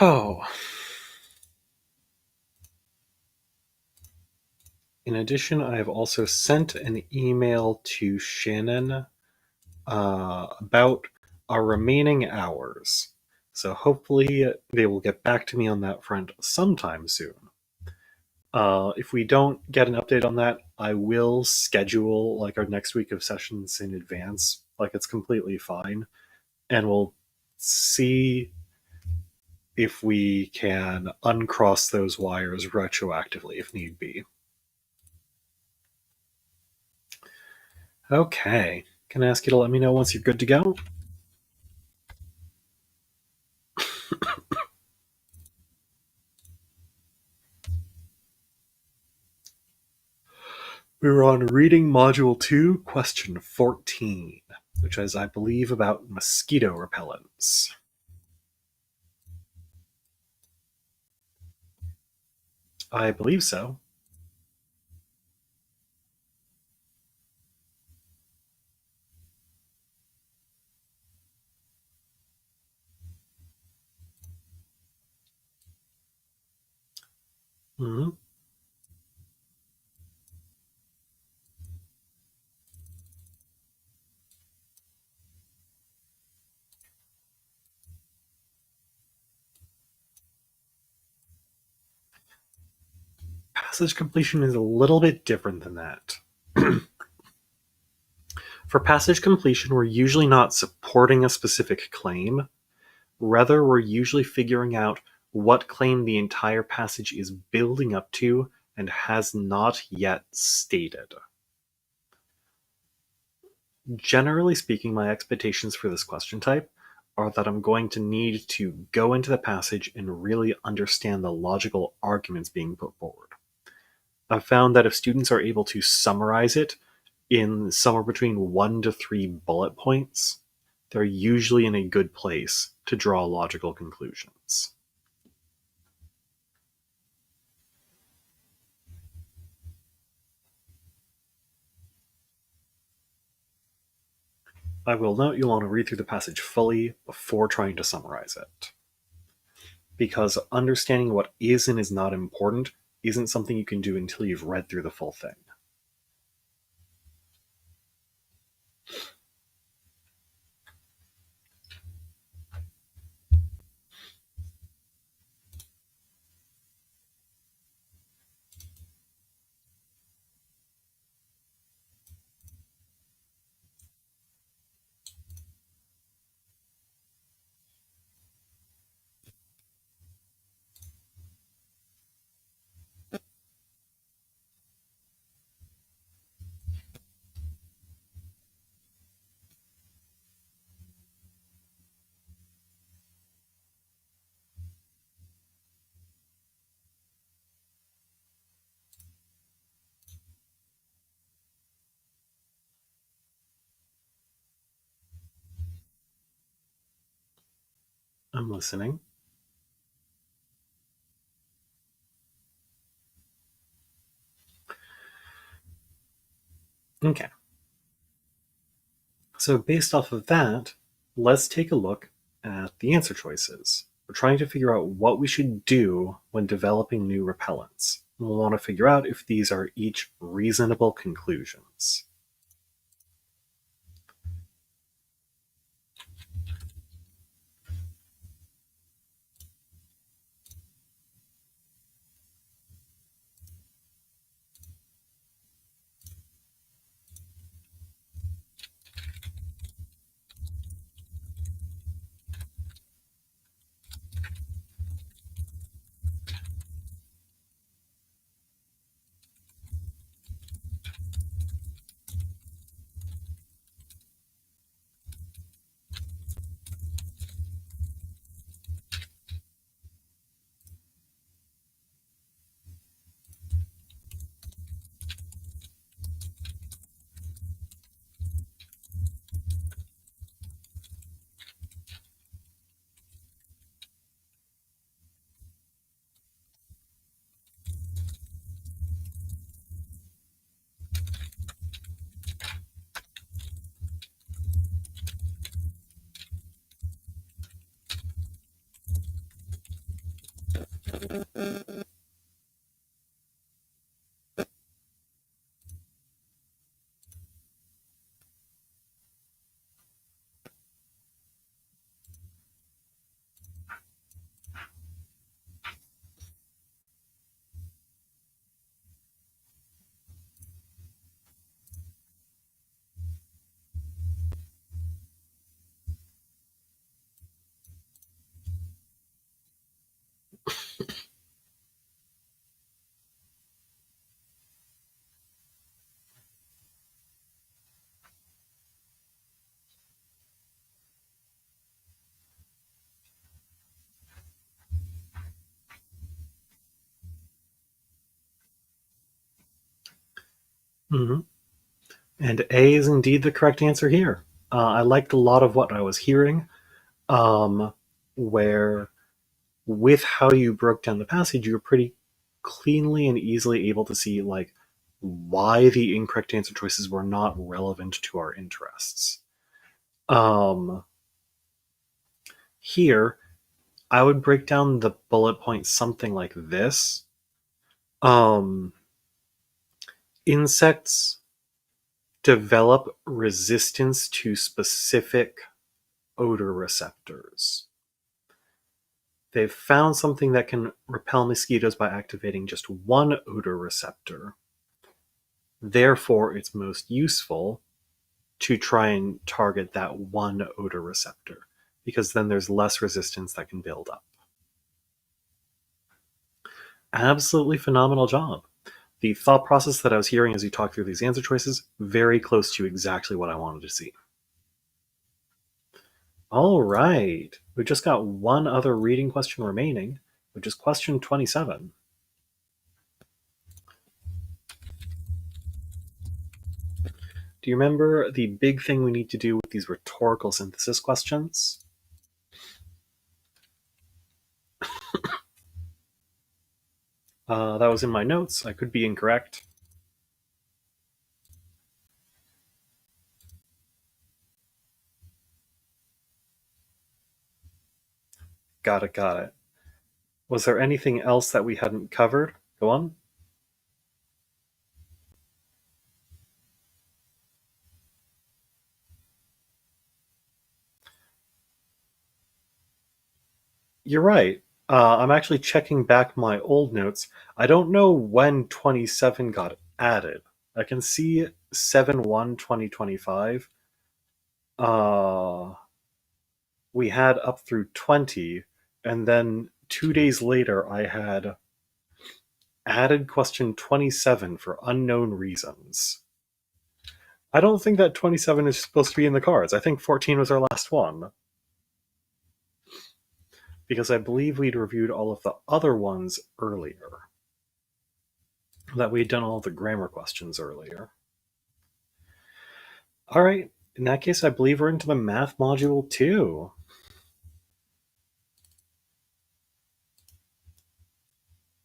Oh, in addition, I have also sent an email to Shannon about our remaining hours. So hopefully they will get back to me on that front sometime soon. If we don't get an update on that, I will schedule like our next week of sessions in advance. Like it's completely fine, and we'll see if we can uncross those wires retroactively if need be. Okay. Can I ask you to let me know once you're good to go? We were on reading module 2, question 14, which is, I believe, about mosquito repellents. I believe so. Mhm. Passage completion is a little bit different than that. For passage completion, we're usually not supporting a specific claim. Rather, we're usually figuring out what claim the entire passage is building up to and has not yet stated. Generally speaking, my expectations for this question type are that I'm going to need to go into the passage and really understand the logical arguments being put forward. I've found that if students are able to summarize it in somewhere between 1 to 3 bullet points, they're usually in a good place to draw logical conclusions. I will note you'll want to read through the passage fully before trying to summarize it, because understanding what is and is not important isn't something you can do until you've read through the full thing. I'm listening. Okay. So, based off of that, let's take a look at the answer choices. We're trying to figure out what we should do when developing new repellents. We'll want to figure out if these are each reasonable conclusions. Mhm. And A is indeed the correct answer here. I liked a lot of what I was hearing, um, where with how you broke down the passage, you were pretty cleanly and easily able to see like why the incorrect answer choices were not relevant to our interests. Um, Here, I would break down the bullet points something like this. Um, Insects develop resistance to specific odor receptors. They've found something that can repel mosquitoes by activating just one odor receptor. Therefore, it's most useful to try and target that one odor receptor because then there's less resistance that can build up. Absolutely phenomenal job. The thought process that I was hearing as you talked through these answer choices, very close to exactly what I wanted to see. All right. We've just got one other reading question remaining, which is question 27. Do you remember the big thing we need to do with these rhetorical synthesis questions? That was in my notes. I could be incorrect. Got it, got it. Was there anything else that we hadn't covered? Go on. You're right. I'm actually checking back my old notes. I don't know when 27 got added. I can see 7/1/2025. Uh, we had up through 20, and then 2 days later, I had added question 27 for unknown reasons. I don't think that 27 is supposed to be in the cards. I think 14 was our last one. Because I believe we'd reviewed all of the other ones earlier. That we'd done all of the grammar questions earlier. All right, in that case, I believe we're into the math module too.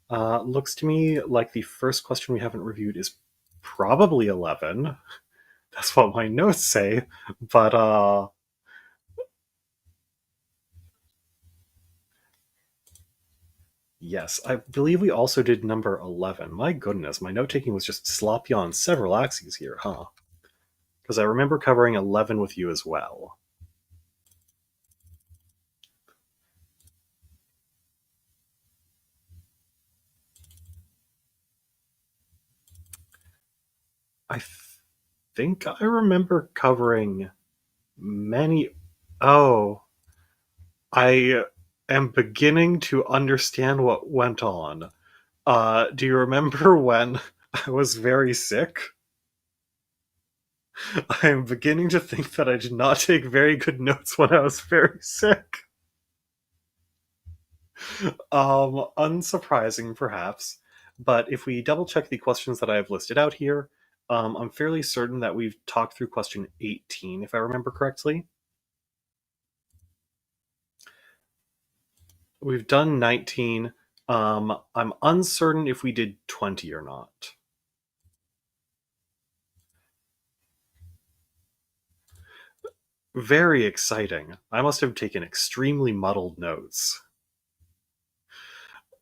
Looks to me like the first question we haven't reviewed is probably 11. That's what my notes say, but yes, I believe we also did number 11. My goodness, my note taking was just sloppy on several axes here, huh? Because I remember covering 11 with you as well. I think I remember covering many. Oh, I am beginning to understand what went on. Do you remember when I was very sick? I am beginning to think that I did not take very good notes when I was very sick. Unsurprising, perhaps. But if we double check the questions that I have listed out here, I'm fairly certain that we've talked through question 18, if I remember correctly. We've done 19. I'm uncertain if we did 20 or not. Very exciting. I must have taken extremely muddled notes.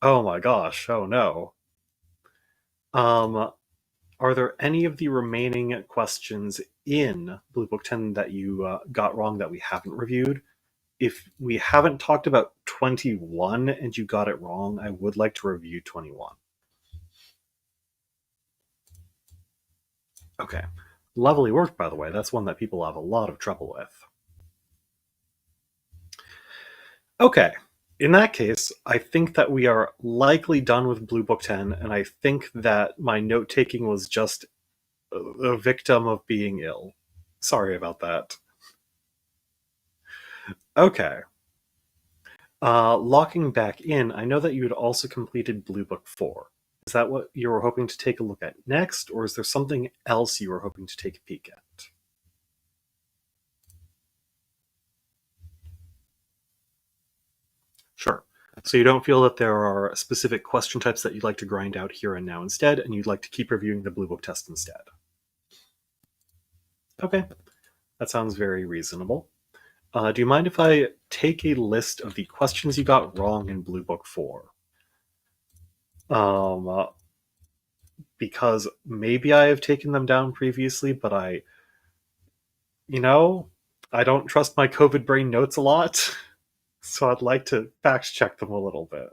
Oh my gosh, oh no. Um, are there any of the remaining questions in Blue Book 10 that you got wrong that we haven't reviewed? If we haven't talked about 21 and you got it wrong, I would like to review 21. Okay. Lovely work, by the way. That's one that people have a lot of trouble with. Okay. In that case, I think that we are likely done with Blue Book 10, and I think that my note taking was just a victim of being ill. Sorry about that. Okay. Locking back in, I know that you had also completed Blue Book 4. Is that what you were hoping to take a look at next, or is there something else you were hoping to take a peek at? Sure. So you don't feel that there are specific question types that you'd like to grind out here and now instead, and you'd like to keep reviewing the Blue Book test instead? Okay, that sounds very reasonable. Do you mind if I take a list of the questions you got wrong in Blue Book 4? Um, uh, because maybe I have taken them down previously, but you know, I don't trust my COVID brain notes a lot, so I'd like to fact check them a little bit.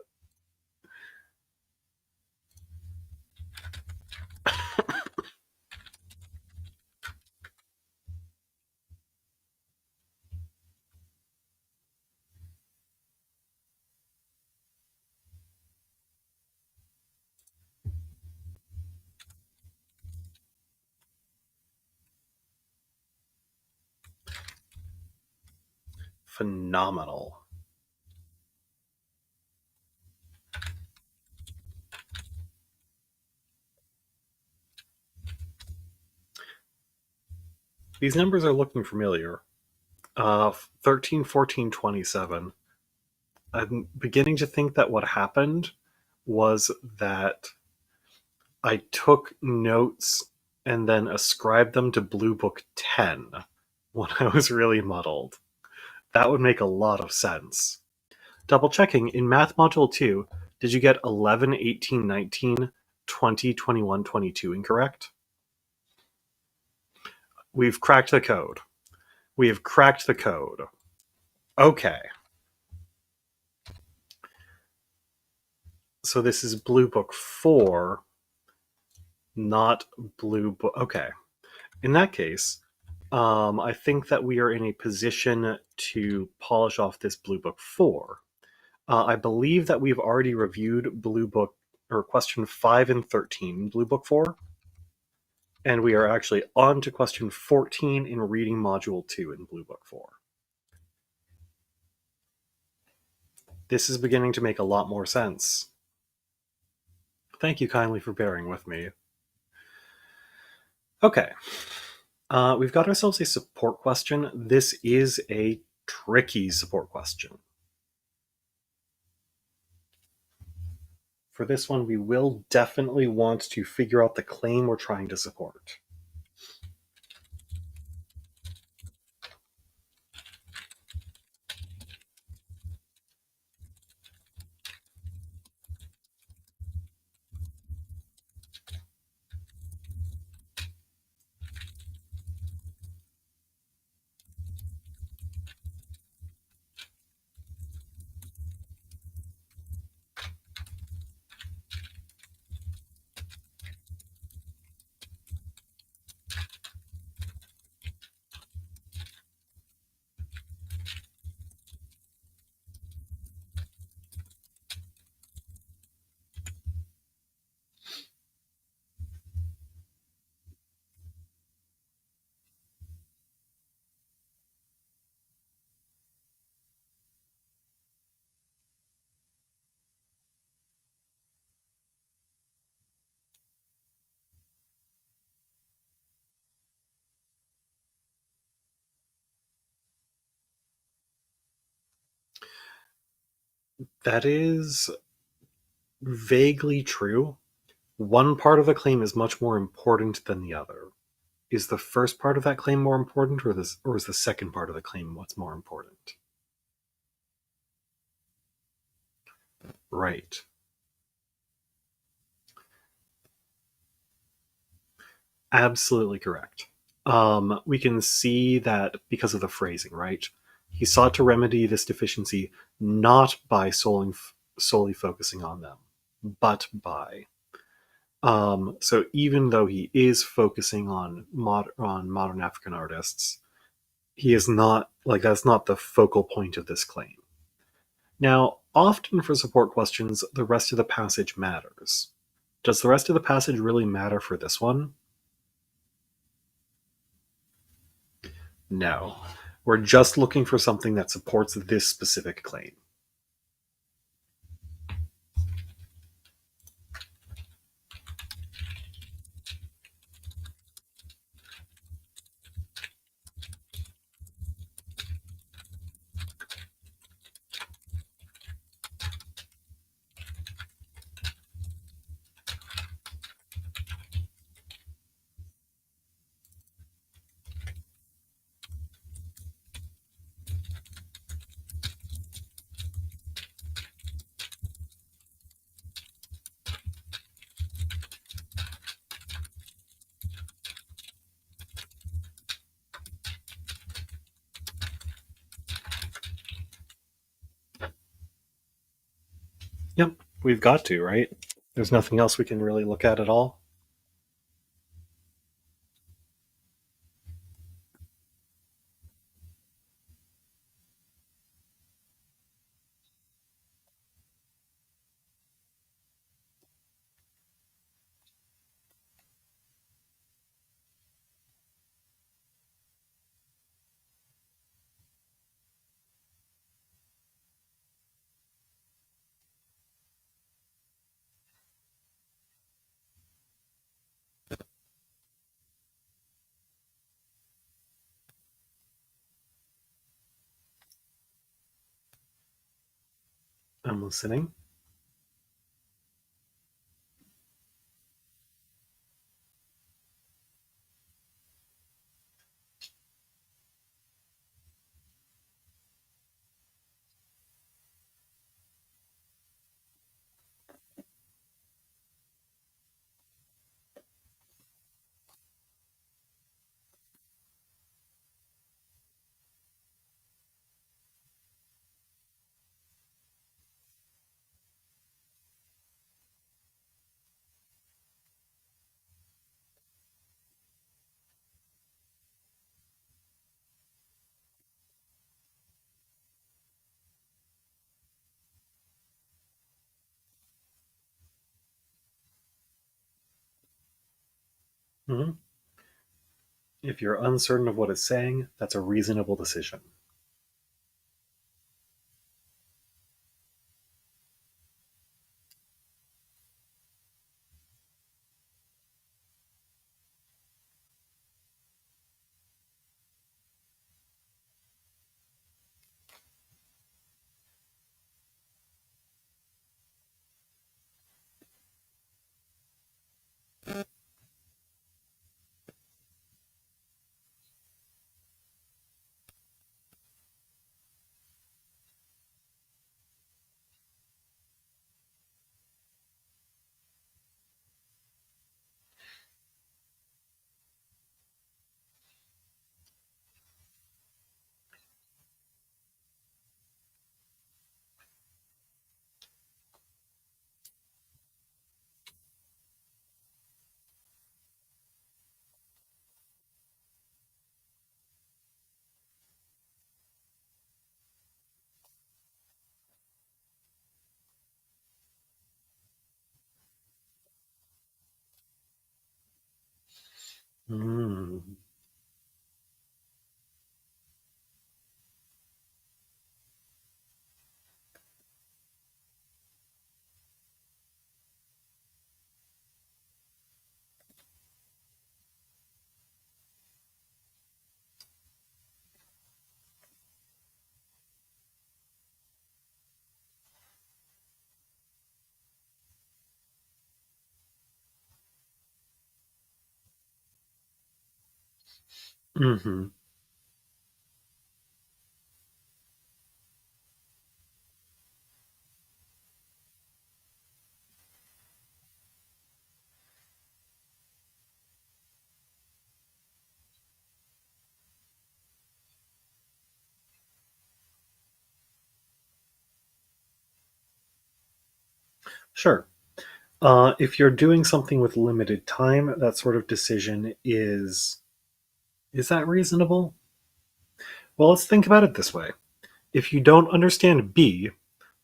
Phenomenal. These numbers are looking familiar. 13, 14, 27. I'm beginning to think that what happened was that I took notes and then ascribed them to Blue Book 10 when I was really muddled. That would make a lot of sense. Double checking, in Math Module 2, did you get 11, 18, 19, 20, 21, 22 incorrect? We've cracked the code. We have cracked the code. Okay. So this is Blue Book 4, not Blue Book. Okay. In that case, I think that we are in a position to polish off this Blue Book 4. I believe that we've already reviewed Blue Book, or question 5 and 13, Blue Book 4. And we are actually on to question 14 in Reading Module 2 in Blue Book 4. This is beginning to make a lot more sense. Thank you kindly for bearing with me. Okay. We've got ourselves a support question. This is a tricky support question. For this one, we will definitely want to figure out the claim we're trying to support. That is vaguely true. One part of the claim is much more important than the other. Is the first part of that claim more important, or is the second part of the claim what's more important? Right. Absolutely correct. We can see that because of the phrasing, right? He sought to remedy this deficiency not by solely focusing on them, but by. So even though he is focusing on modern African artists, he is not like that's not the focal point of this claim. Now, often for support questions, the rest of the passage matters. Does the rest of the passage really matter for this one? No. We're just looking for something that supports this specific claim. Yep, we've got to, right? There's nothing else we can really look at all. I'm listening. Mhm. If you're uncertain of what it's saying, that's a reasonable decision. Mm. Hmm. Sure. If you're doing something with limited time, that sort of decision is that reasonable? Well, let's think about it this way. If you don't understand B,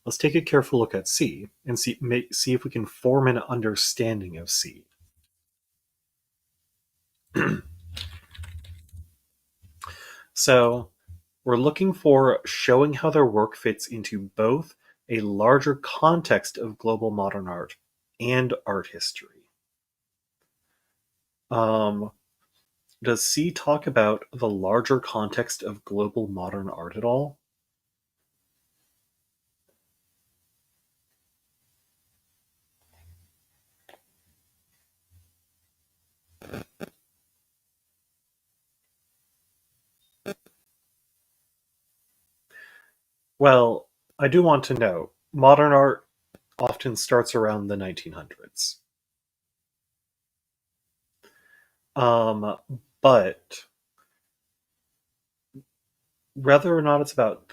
let's take a careful look at C and see if we can form an understanding of C. So, we're looking for showing how their work fits into both a larger context of global modern art and art history. Um, does C talk about the larger context of global modern art at all? Well, I do want to know. Modern art often starts around the 1900s. Um, but whether or not it's about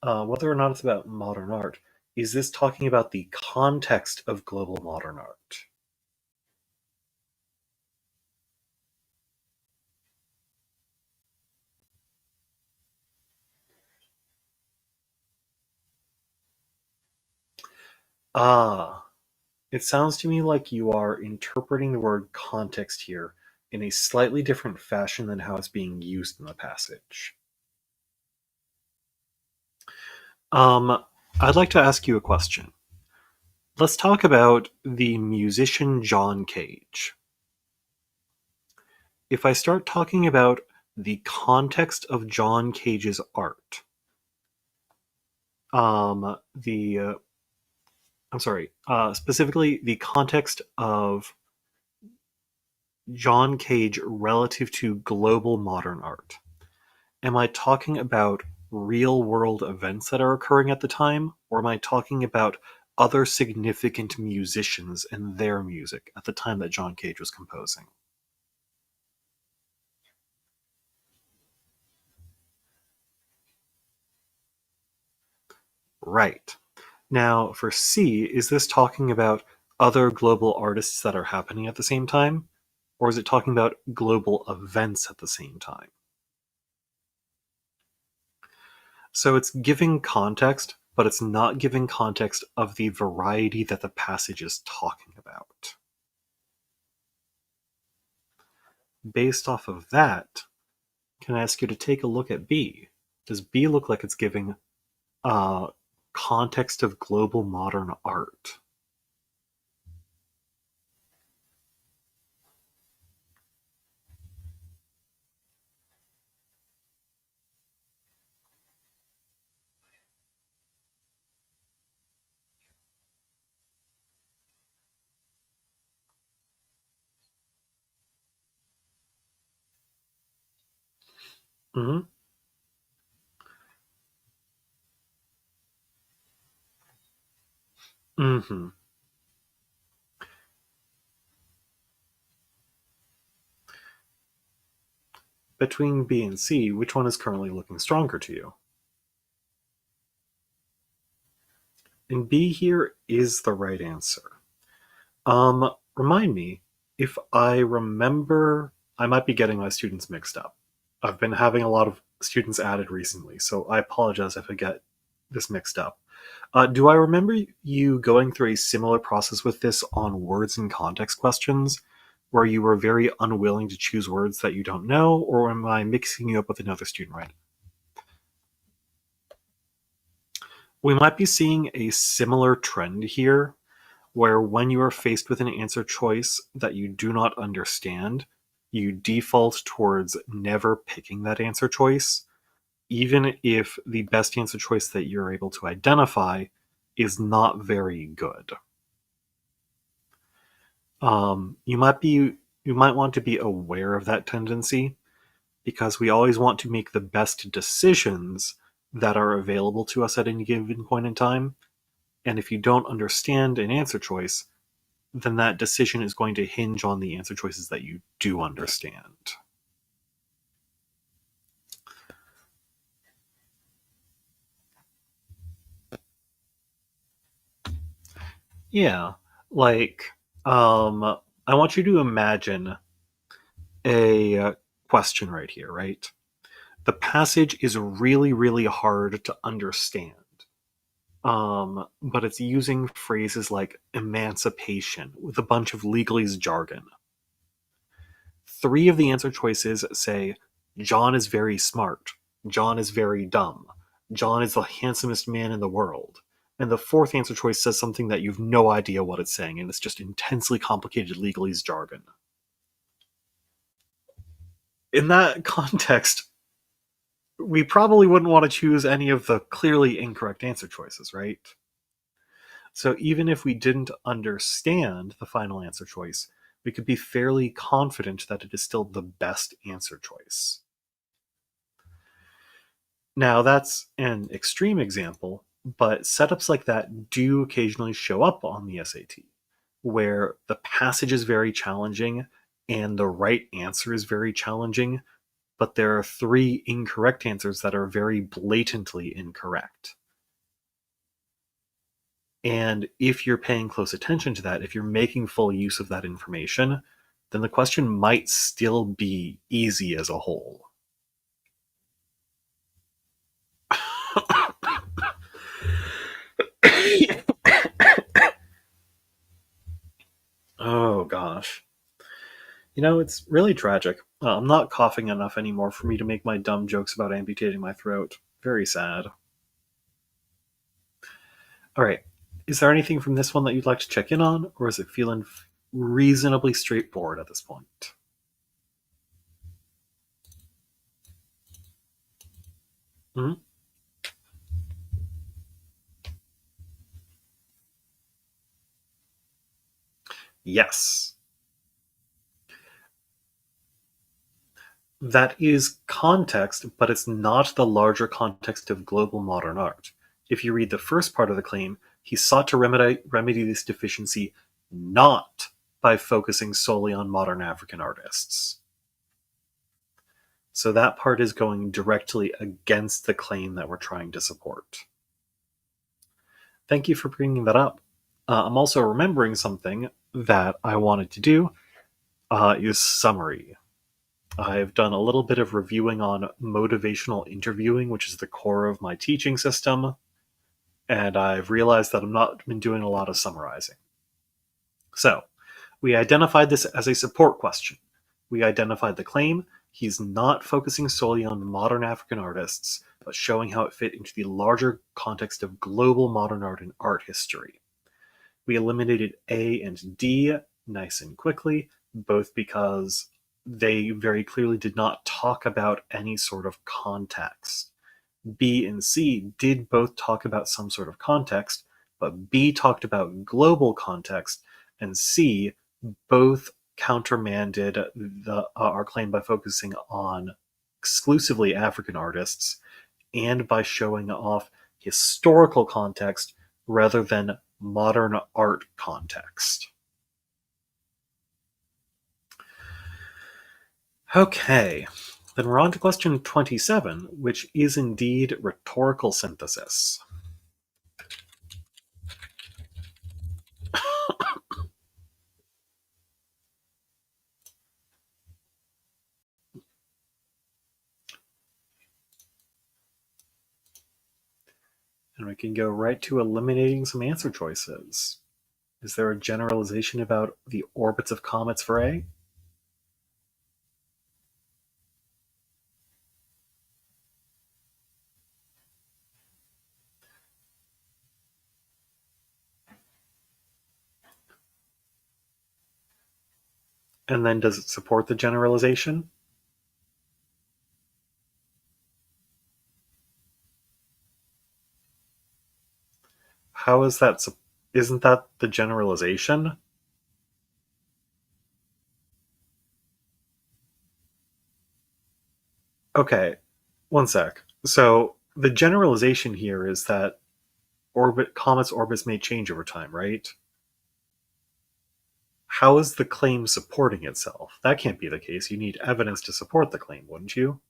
whether or not it's about modern art, is this talking about the context of global modern art? Ah, it sounds to me like you are interpreting the word context here in a slightly different fashion than how it's being used in the passage. Um, I'd like to ask you a question. Let's talk about the musician John Cage. If I start talking about the context of John Cage's art, the I'm sorry, specifically the context of John Cage relative to global modern art. Am I talking about real world events that are occurring at the time, or am I talking about other significant musicians and their music at the time that John Cage was composing? Right. Now, for C, is this talking about other global artists that are happening at the same time? Or is it talking about global events at the same time? So it's giving context, but it's not giving context of the variety that the passage is talking about. Based off of that, can I ask you to take a look at B? Does B look like it's giving uh, context of global modern art? Mm-hmm. Mm-hmm. Between B and C, which one is currently looking stronger to you? And B here is the right answer. Remind me, if I remember, I might be getting my students mixed up. I've been having a lot of students added recently, so I apologize if I get this mixed up. Do I remember you going through a similar process with this on words and context questions, where you were very unwilling to choose words that you don't know, or am I mixing you up with another student right? We might be seeing a similar trend here where when you are faced with an answer choice that you do not understand, you default towards never picking that answer choice, even if the best answer choice that you're able to identify is not very good. You might want to be aware of that tendency because we always want to make the best decisions that are available to us at any given point in time. And if you don't understand an answer choice, then that decision is going to hinge on the answer choices that you do understand. Yeah, like, um, I want you to imagine a question right here, right? The passage is really, really hard to understand. But it's using phrases like emancipation with a bunch of legalese jargon. Three of the answer choices say John is very smart, John is very dumb, John is the handsomest man in the world. And the fourth answer choice says something that you've no idea what it's saying, and it's just intensely complicated legalese jargon. In that context, we probably wouldn't want to choose any of the clearly incorrect answer choices, right? So even if we didn't understand the final answer choice, we could be fairly confident that it is still the best answer choice. Now, that's an extreme example, but setups like that do occasionally show up on the SAT, where the passage is very challenging and the right answer is very challenging, but there are three incorrect answers that are very blatantly incorrect. And if you're paying close attention to that, if you're making full use of that information, then the question might still be easy as a whole. Oh gosh. It's really tragic. I'm not coughing enough anymore for me to make my dumb jokes about amputating my throat. Very sad. All right. Is there anything from this one that you'd like to check in on, or is it feeling reasonably straightforward at this point? Mhm. Yes. That is context, but it's not the larger context of global modern art. If you read the first part of the claim, he sought to remedy this deficiency not by focusing solely on modern African artists. So that part is going directly against the claim that we're trying to support. Thank you for bringing that up. I'm also remembering something that I wanted to do is summary. I've done a little bit of reviewing on motivational interviewing, which is the core of my teaching system, and I've realized that I've not been doing a lot of summarizing. So, we identified this as a support question. We identified the claim. He's not focusing solely on modern African artists, but showing how it fit into the larger context of global modern art and art history. We eliminated A and D nice and quickly, both because they very clearly did not talk about any sort of context. B and C did both talk about some sort of context, but B talked about global context, and C both countermanded our claim by focusing on exclusively African artists and by showing off historical context rather than modern art context. Okay, then we're on to question 27, which is indeed rhetorical synthesis. And we can go right to eliminating some answer choices. Is there a generalization about the orbits of comets for A? And then does it support the generalization? How is that? Isn't that the generalization? Okay, one sec. So the generalization here is that comets' orbits may change over time, right? How is the claim supporting itself? That can't be the case. You need evidence to support the claim, wouldn't you?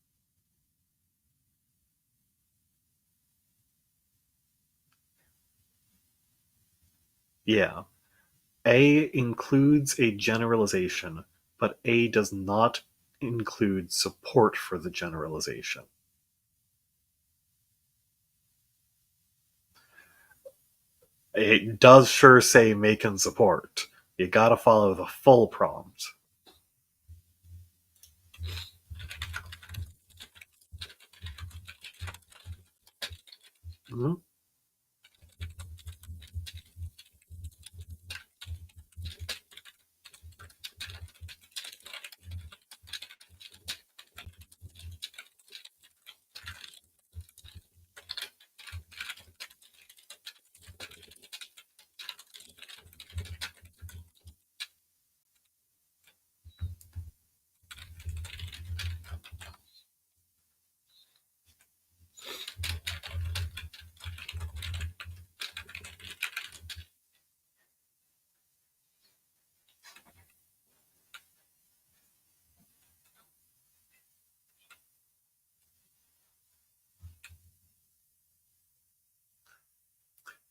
Yeah. A includes a generalization, but A does not include support for the generalization. It does sure say make and support. You gotta follow the full prompt. Mhm.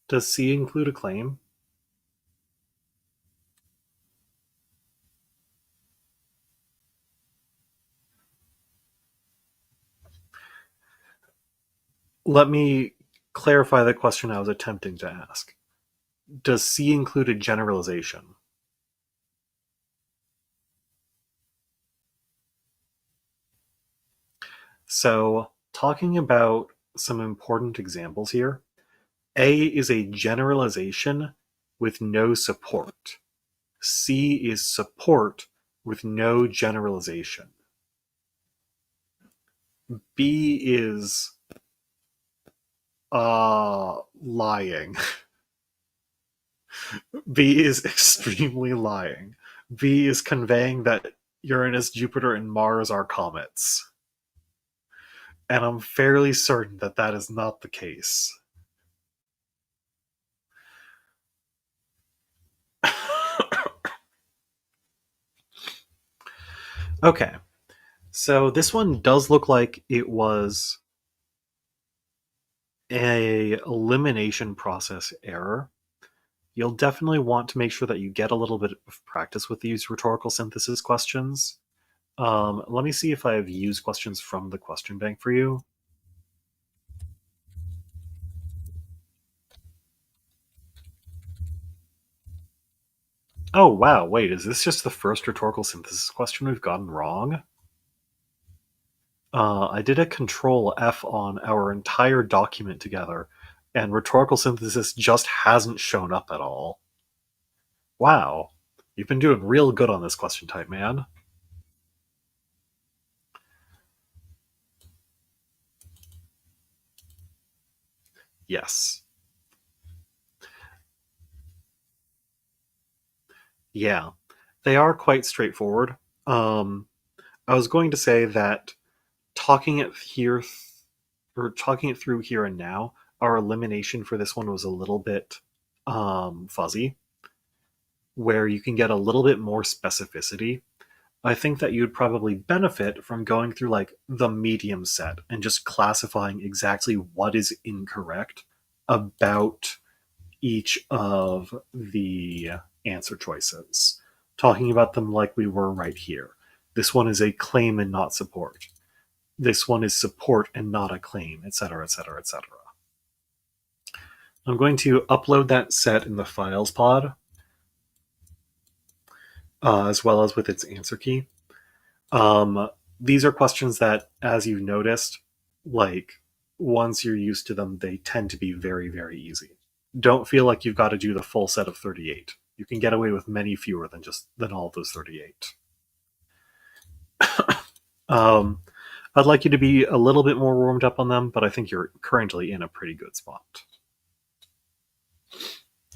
Does C include a claim? Let me clarify the question I was attempting to ask. Does C include a generalization? So, talking about some important examples here, A is a generalization with no support. C is support with no generalization. B is lying. B is extremely lying. B is conveying that Uranus, Jupiter, and Mars are comets. And I'm fairly certain that that is not the case. Okay, so this one does look like it was a elimination process error. You'll definitely want to make sure that you get a little bit of practice with these rhetorical synthesis questions. Let me see if I have used questions from the question bank for you. Oh, wow, wait, is this just the first rhetorical synthesis question we've gotten wrong? I did a control F on our entire document together, and rhetorical synthesis just hasn't shown up at all. Wow, you've been doing real good on this question type, man. Yes. Yeah, they are quite straightforward. Um, I was going to say that talking it here or talking it through here and now, our elimination for this one was a little bit fuzzy, where you can get a little bit more specificity. I think that you'd probably benefit from going through like the medium set and just classifying exactly what is incorrect about each of the answer choices, talking about them like we were right here. This one is a claim and not support. This one is support and not a claim, etc., etc., etc. I'm going to upload that set in the files pod, as well as with its answer key. Um, these are questions that, as you've noticed, like once you're used to them, they tend to be very, very easy. Don't feel like you've got to do the full set of 38. You can get away with many fewer than all of those 38. Um, I'd like you to be a little bit more warmed up on them, but I think you're currently in a pretty good spot.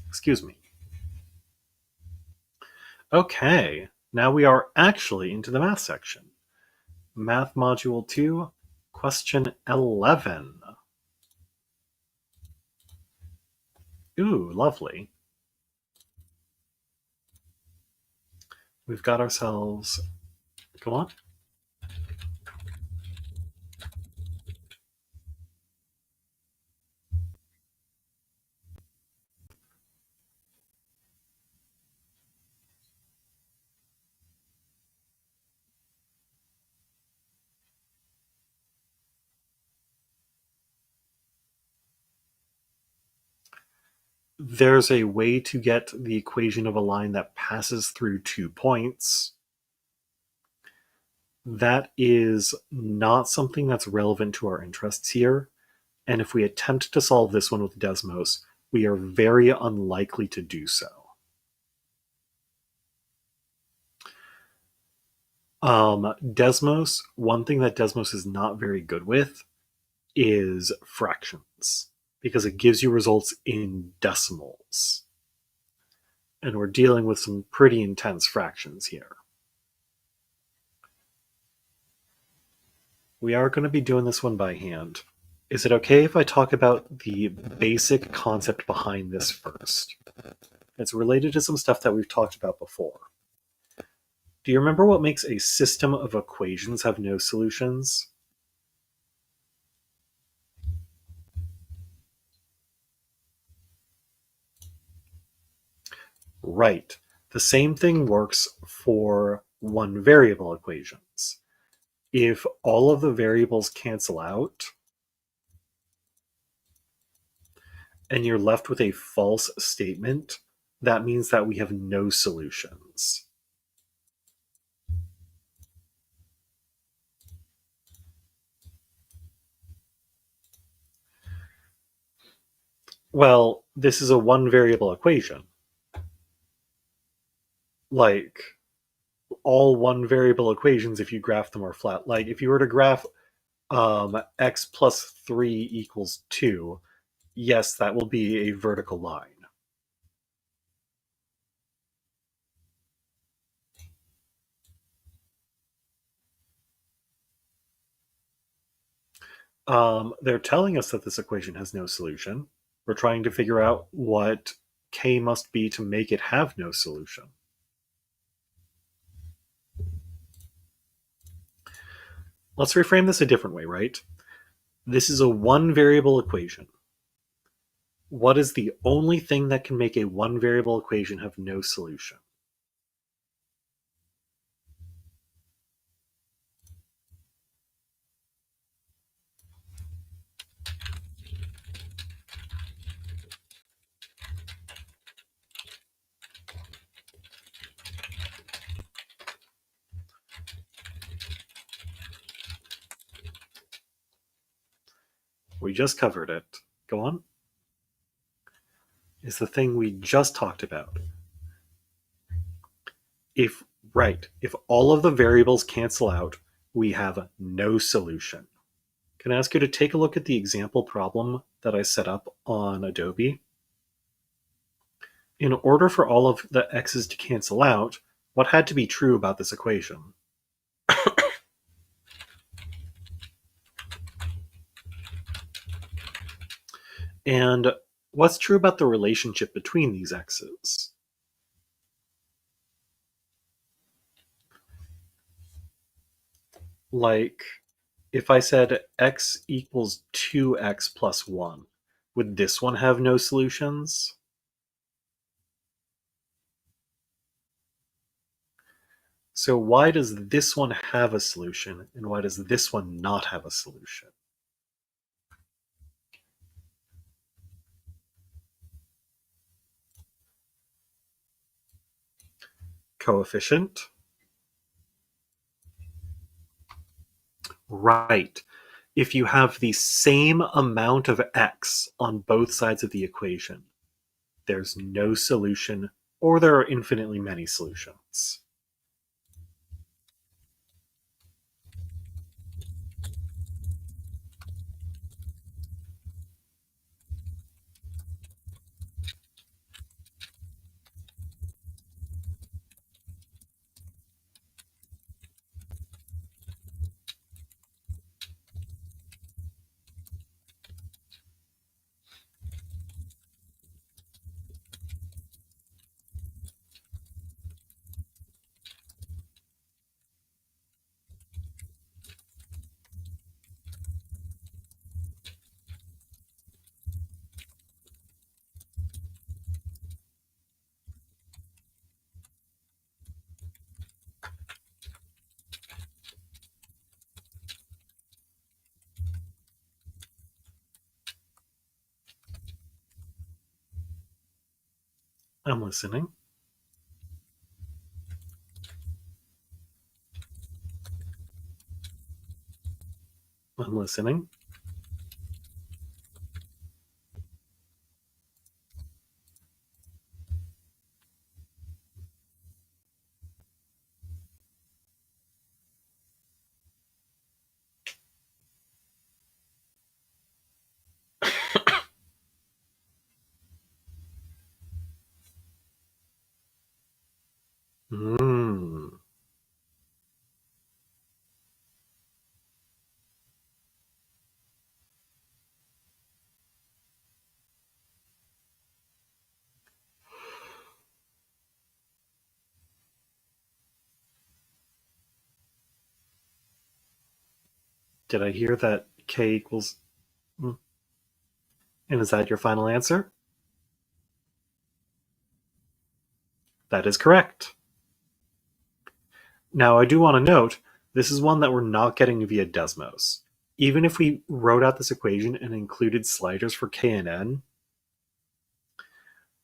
Excuse me. Okay, now we are actually into the math section. Math Module 2, question 11. Ooh, lovely. We've got ourselves. Go on. there's a way to get the equation of a line that passes through 2 points. That is not something that's relevant to our interests here, and if we attempt to solve this one with Desmos, we are very unlikely to do so. Desmos, one thing that Desmos is not very good with is fractions, because it gives you results in decimals. And we're dealing with some pretty intense fractions here. We are going to be doing this one by hand. Is it okay if I talk about the basic concept behind this first? It's related to some stuff that we've talked about before. Do you remember what makes a system of equations have no solutions? Right. The same thing works for one variable equations. If all of the variables cancel out and you're left with a false statement, that means that we have no solutions. Well, this is a one variable equation. Like, all one variable equations, if you graph them, are flat. Like, if you were to graph x plus 3 equals 2, yes, that will be a vertical line. They're telling us that this equation has no solution. We're trying to figure out what k must be to make it have no solution. Let's reframe this a different way, right? This is a one variable equation. What is the only thing that can make a one variable equation have no solution? We just covered it. Go on. Is the thing we just talked about. If all of the variables cancel out, we have no solution. Can I ask you to take a look at the example problem that I set up on Adobe? In order for all of the x's to cancel out, what had to be true about this equation? And what's true about the relationship between these x's? Like, if I said x equals 2x plus 1, would this one have no solutions? So why does this one have a solution, and why does this one not have a solution? Coefficient? Right. If you have the same amount of x on both sides of the equation, there's no solution, or there are infinitely many solutions. I'm listening. I'm listening. Hmm. Did I hear that k equals? Hmm. And is that your final answer? That is correct. Now, I do want to note this is one that we're not getting via Desmos. Even if we wrote out this equation and included sliders for k and n,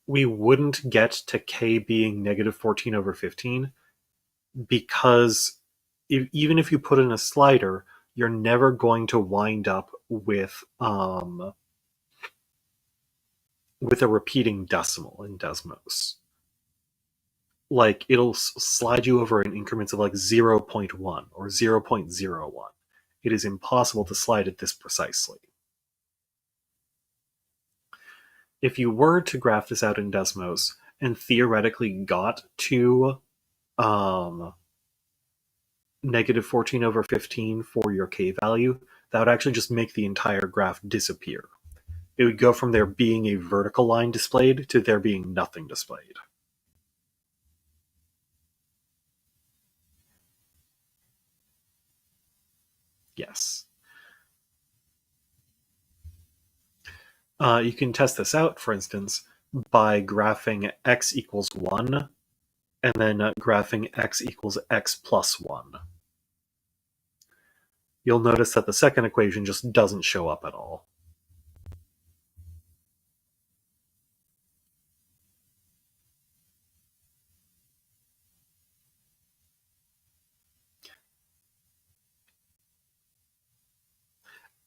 we wouldn't get to k being negative 14 over 15 because even if you put in a slider, you're never going to wind up with a repeating decimal in Desmos. Like it'll slide you over in increments of like 0.1 or 0.01. It is impossible to slide it this precisely. If you were to graph this out in Desmos and theoretically got to um, negative 14 over 15 for your k value, that would actually just make the entire graph disappear. It would go from there being a vertical line displayed to there being nothing displayed. Yes. You can test this out, for instance, by graphing x equals 1 and then graphing x equals x plus 1. You'll notice that the second equation just doesn't show up at all.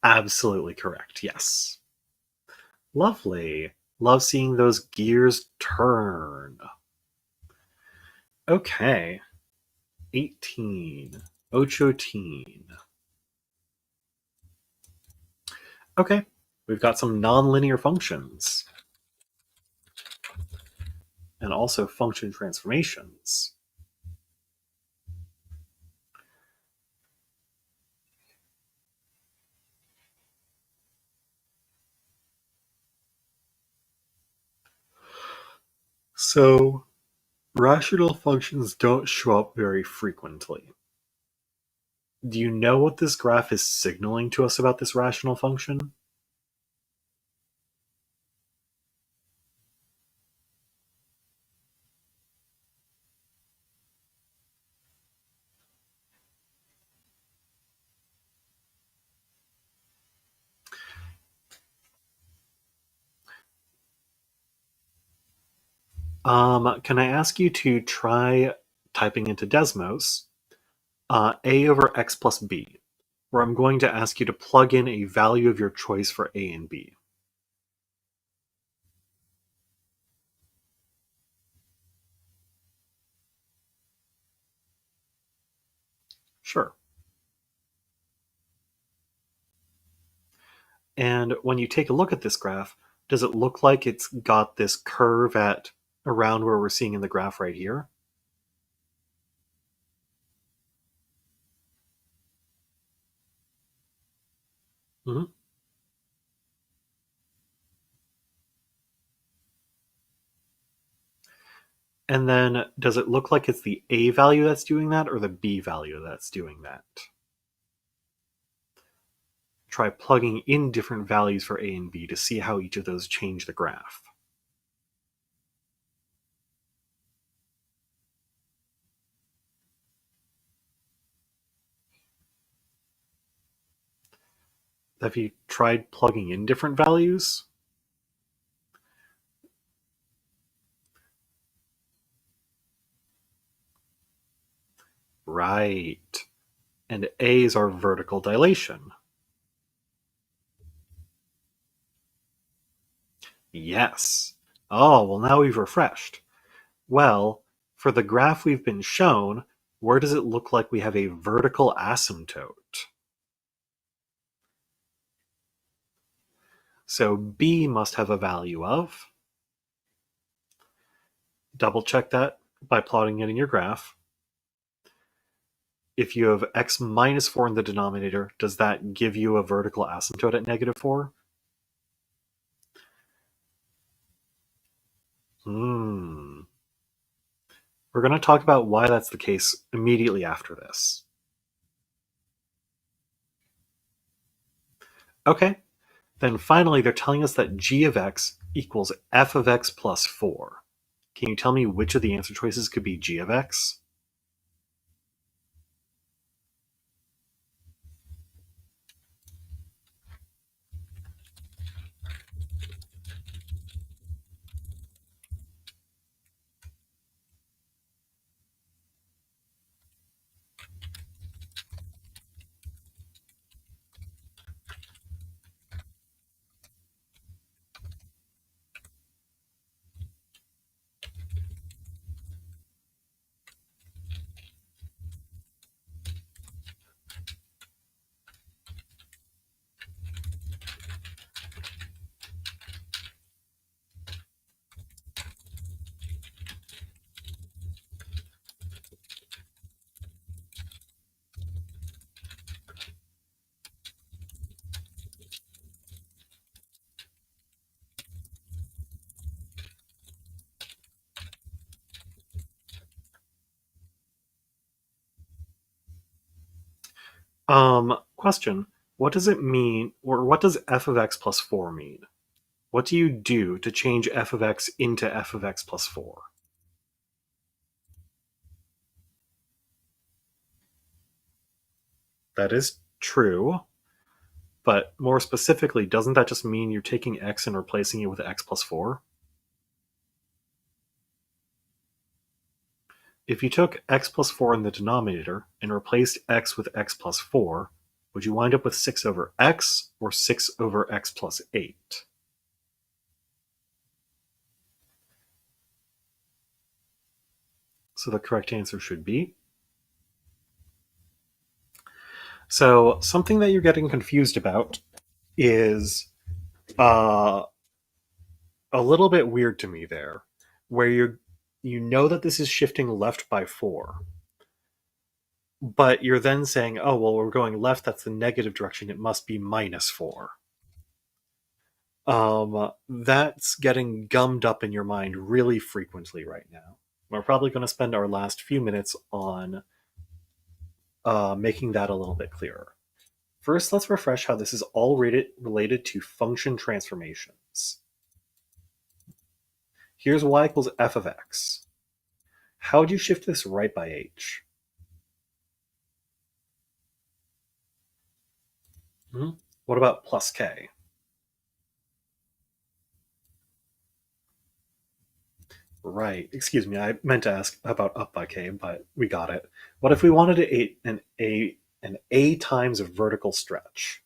Absolutely correct, yes. Lovely. Love seeing those gears turn. Okay. 18. Ochoteen. Okay. We've got some nonlinear functions and also function transformations. So, rational functions don't show up very frequently. Do you know what this graph is signaling to us about this rational function? Can I ask you to try typing into Desmos a over x plus b, where I'm going to ask you to plug in a value of your choice for a and b. Sure. And when you take a look at this graph, does it look like it's got this curve at around where we're seeing in the graph right here? Mhm. And then does it look like it's the a value that's doing that or the b value that's doing that? Try plugging in different values for a and b to see how each of those change the graph. Have you tried plugging in different values? Right. And A is our vertical dilation. Yes. Oh, well, now we've refreshed. Well, for the graph we've been shown, where does it look like we have a vertical asymptote? So B must have a value of, double check that by plotting it in your graph. If you have x minus 4 in the denominator, does that give you a vertical asymptote at negative 4? Hmm. We're going to talk about why that's the case immediately after this. Okay, then finally they're telling us that g of x equals f of x plus 4. Can you tell me which of the answer choices could be g of x? Question. What does it mean, or what does f of x plus 4 mean? What do you do to change f of x into f of x plus 4? That is true, but more specifically, doesn't that just mean you're taking x and replacing it with x plus 4? If you took x plus 4 in the denominator and replaced x with x plus 4, would you wind up with 6 over x or 6 over x plus 8? So the correct answer should be. So something that you're getting confused about is uh, a little bit weird to me there, where you know that this is shifting left by 4, but you're then saying, oh, well, we're going left, that's the negative direction, it must be minus 4. That's getting gummed up in your mind really frequently right now. We're probably going to spend our last few minutes on making that a little bit clearer. First, let's refresh how this is all related to function transformations. Here's y equals f of x. How would you shift this right by h? What about plus k? Right. Excuse me. I meant to ask about up by k, but we got it. What if we wanted to an a times a vertical stretch?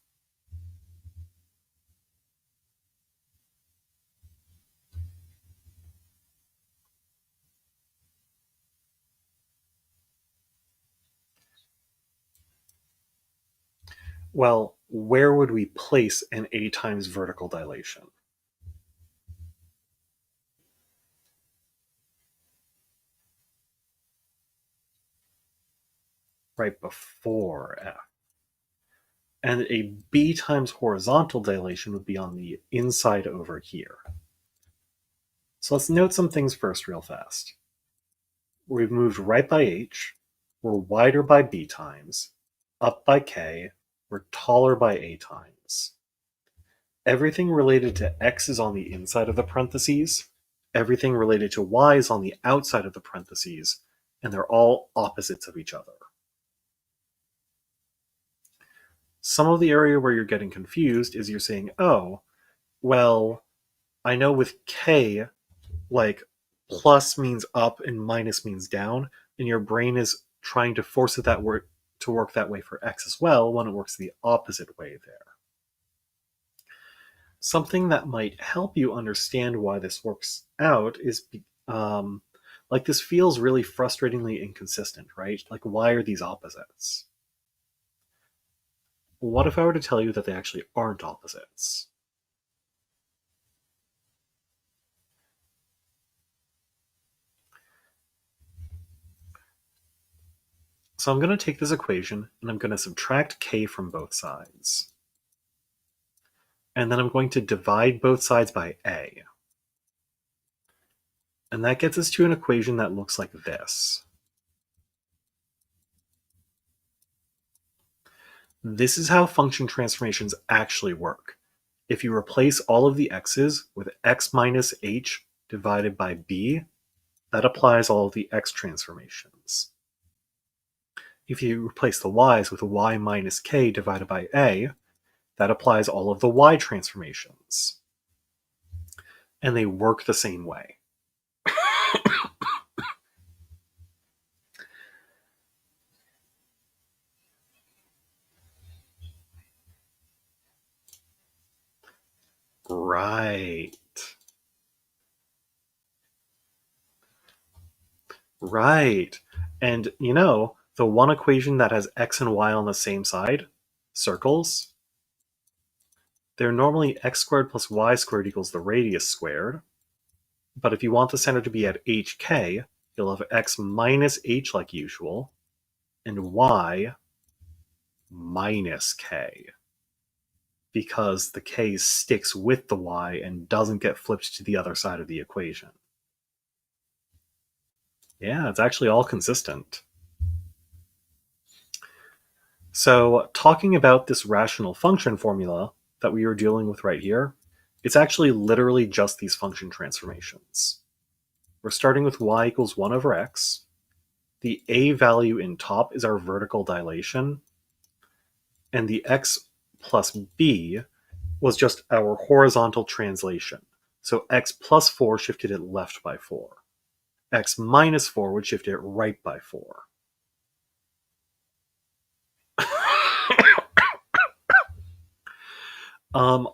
Well, where would we place an a times vertical dilation? Right before f. And a b times horizontal dilation would be on the inside over here. So let's note some things first real fast. We've moved right by h, we're wider by b times, up by k, we're taller by a times. Everything related to x is on the inside of the parentheses, everything related to y is on the outside of the parentheses, and they're all opposites of each other. Some of the area where you're getting confused is you're saying, oh, well, I know with k, like plus means up and minus means down, and your brain is trying to force it to work that way for x as well when it works the opposite way there. Something that might help you understand why this works out is like this feels really frustratingly inconsistent, right? Like, why are these opposites? What if I were to tell you that they actually aren't opposites? So I'm going to take this equation and I'm going to subtract k from both sides. And then I'm going to divide both sides by a. And that gets us to an equation that looks like this. This is how function transformations actually work. If you replace all of the x's with x minus h divided by b, that applies all of the x transformations. If you replace the y's with y minus k divided by a, that applies all of the y transformations. And they work the same way. Right. Right. And the one equation that has x and y on the same side, circles, they're normally x squared plus y squared equals the radius squared. But if you want the center to be at hk, you'll have x minus h like usual, and y minus k, because the k sticks with the y and doesn't get flipped to the other side of the equation. Yeah, it's actually all consistent. So talking about this rational function formula that we were dealing with right here, it's actually literally just these function transformations. We're starting with y equals 1 over x. The a value in top is our vertical dilation, and the x plus b was just our horizontal translation. So x plus 4 shifted it left by 4. X minus 4 would shift it right by 4.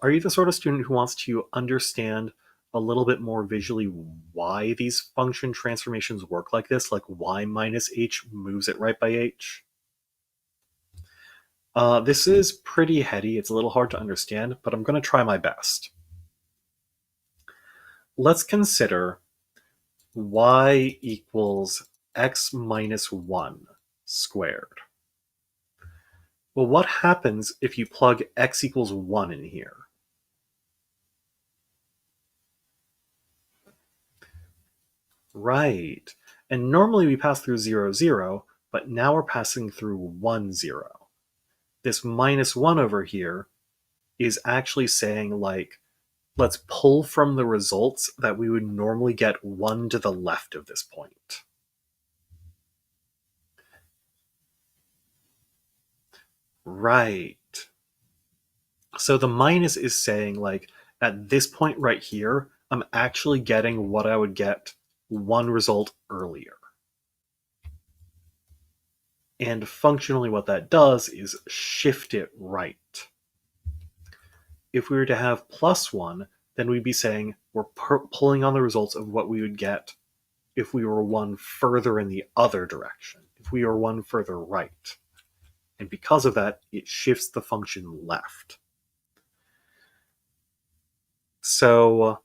Are you the sort of student who wants to understand a little bit more visually why these function transformations work like this, like y minus h moves it right by h? This is pretty heady. It's a little hard to understand, but I'm going to try my best. Let's consider y equals x minus 1 squared. Well, what happens if you plug x equals 1 in here? Right. And normally we pass through 0, 0, but now we're passing through 1, 0. This minus 1 over here is actually saying, like, let's pull from the results that we would normally get 1 to the left of this point. Right. So the minus is saying, like, at this point right here, I'm actually getting what I would get 1 result earlier. And functionally what that does is shift it right. If we were to have plus 1, then we'd be saying we're pulling on the results of what we would get if we were 1 further in the other direction, if we were 1 further right. And because of that, it shifts the function left. So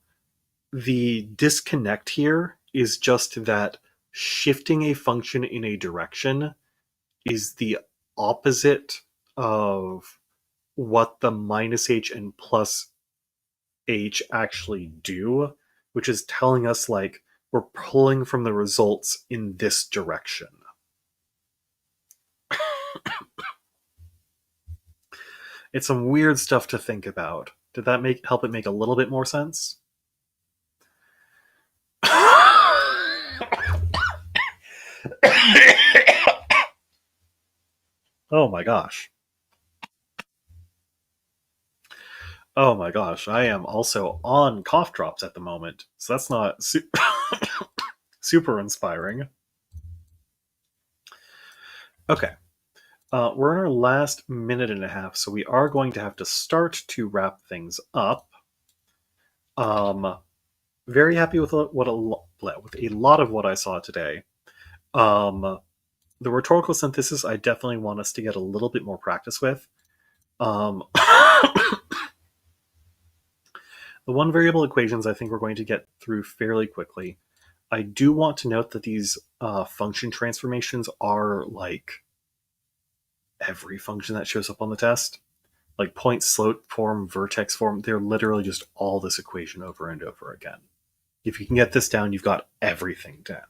the disconnect here is just that shifting a function in a direction is the opposite of what the minus h and plus h actually do, which is telling us, like, we're pulling from the results in this direction. It's some weird stuff to think about. Did that help it make a little bit more sense? Oh my gosh. Oh my gosh, I am also on cough drops at the moment, so that's not super inspiring. Okay. We're in our last minute and a half, so we are going to have to start to wrap things up. Um, very happy with with a lot of what I saw today. Um, the rhetorical synthesis, I definitely want us to get a little bit more practice with. The one variable equations, I think we're going to get through fairly quickly. I do want to note that these function transformations are like every function that shows up on the test. Like point, slope form, vertex form, they're literally just all this equation over and over again. If you can get this down, you've got everything down.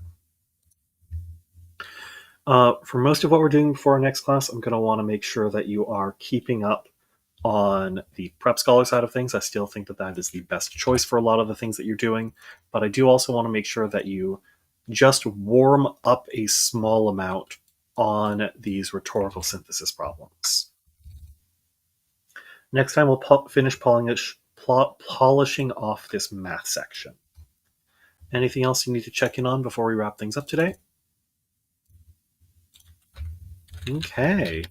For most of what we're doing before our next class, I'm going to want to make sure that you are keeping up on the prep scholar side of things. I still think that that is the best choice for a lot of the things that you're doing, but I do also want to make sure that you just warm up a small amount on these rhetorical synthesis problems. Next time we'll finish polishing off this math section. Anything else you need to check in on before we wrap things up today? Okay.